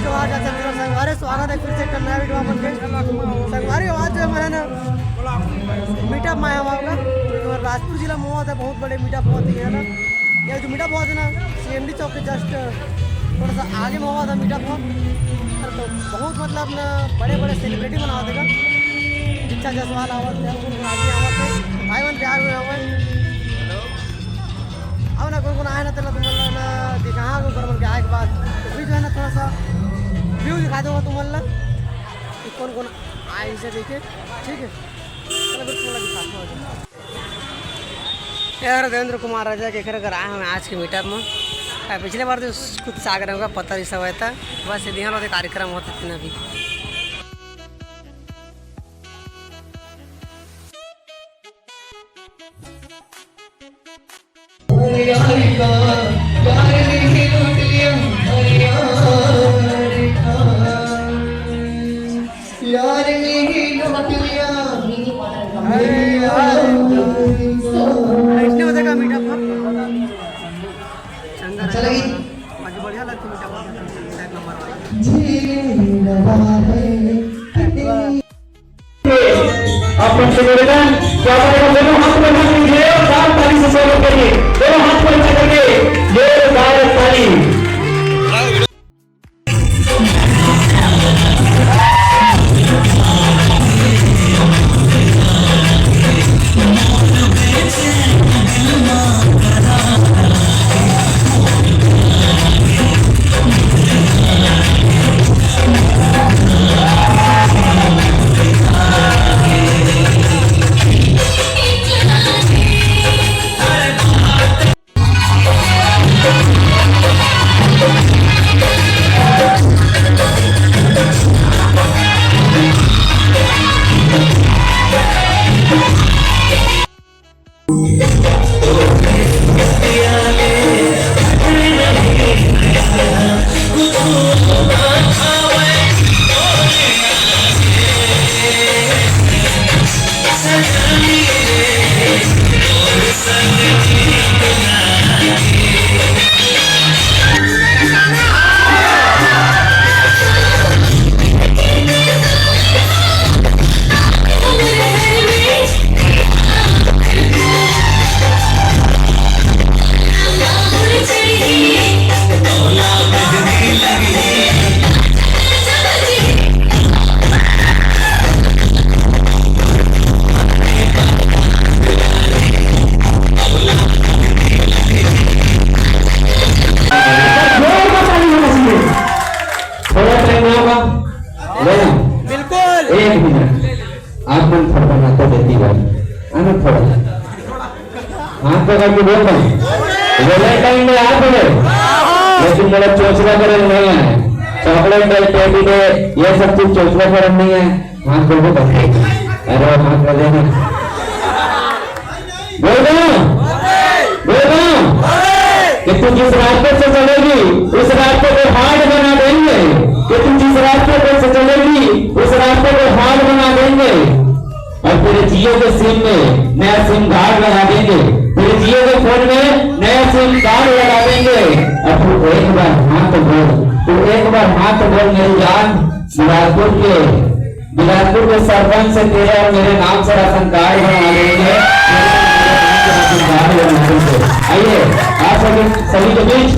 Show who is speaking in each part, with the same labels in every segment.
Speaker 1: जो आज अच्छा मेरा संगवारी स्वागत है फिर से एक नया वीडियो अपन के संगवारी आज जो है ना मीटअप में आया होगा तो राजपुर जिला में हुआ था। बहुत बड़े मीटअप हुआ था ना। ये जो मीटअप हुआ था ना CMD चौक के जस्ट थोड़ा सा आगे में हुआ था मीटअप हुआ। तो बहुत मतलब ना बड़े बड़े सेलिब्रिटी बना देगा दीक्षा जायसवाल आवत है आदमी आवत है भाई बहन प्यार हुए हुए अब ना कौन आया ना तेरा तुम्हारा ना दिखा को कर के आए के बाद तो भी जो है ना थोड़ा सा व्यू दिखा दूंगा तुम्हारा कि कौन कौन आए इसे देखे। ठीक है चलो फिर थोड़ा दिखाता हूँ यार। देवेंद्र कुमार राजा के घर आए हैं आज के मीटअप में। पिछले बार तो कुछ सागर का पता ही सब था बस ये दिन वाले कार्यक्रम होते थे अभी। बढ़िया लगती
Speaker 2: अपन से निवेदन क्या दोनों हाथ में हाथ लीजिए और साथ ताली से स्वागत करिए। दोनों हाथ पर नीचे करके जोरदार ताली।
Speaker 1: बिल्कुल
Speaker 2: एक मिनट आप मन थोड़ा नाता देती भाई आना थोड़ा हाथ पकड़ के बोल रहा हूँ टाइम में आप बोले लेकिन मेरा चोचला करन नहीं है चॉकलेट टेडी डे ये सब चीज चोचला करन नहीं है। हाथ बोल दो अरे हाथ कर देना बोल दो कि तू जिस रास्ते से चलेगी उस रास्ते को हार्ड बना देंगे कि तू जिस रास्ते से चलेगी उस रास्ते को हार्ड बना देंगे और तेरे जियो के सिम में नया सिम कार्ड लगा देंगे। तेरे जियो के फोन में नया सिम कार्ड लगा देंगे और तू एक बार हाथ बोल मेरी जान बिलासपुर के सरपंच से तेरे और मेरे नाम से राशन कार्ड बना देंगे। आइए आप सभी के बीच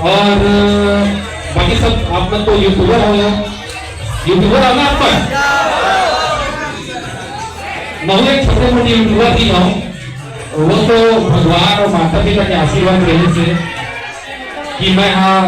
Speaker 2: और बाकी सब आप लोग तो यूट्यूबर हो गए यूट्यूबर आना आप पर मैं एक छोटे मोटे यूट्यूबर की हूँ, वो तो भगवान और माता पिता के आशीर्वाद रहने से कि मैं हाँ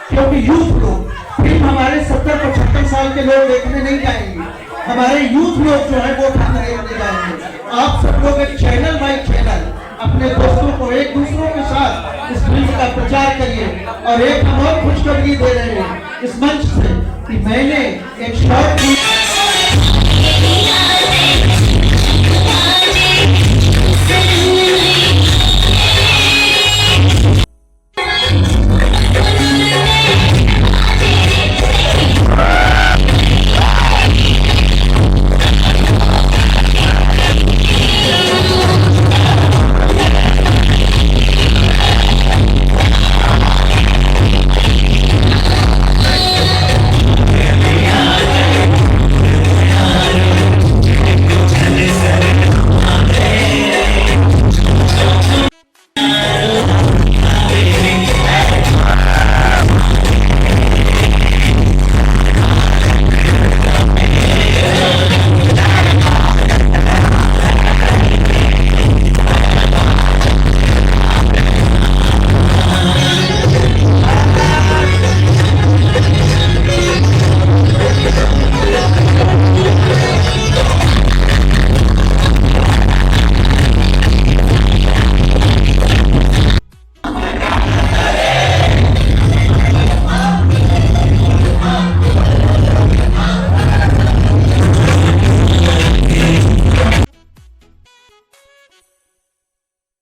Speaker 3: क्योंकि यूथ लोग फिल्म हमारे 70-75 साल के लोग देखने नहीं जाएंगे, हमारे यूथ लोग जो है वो फिल्म देखने जाएंगे। आप सब लोग एक चैनल बाई चैनल अपने दोस्तों को एक दूसरों के साथ इस फिल्म का प्रचार करिए। और एक हम और खुशखबरी दे रहे हैं इस मंच से कि मैंने एक शॉर्ट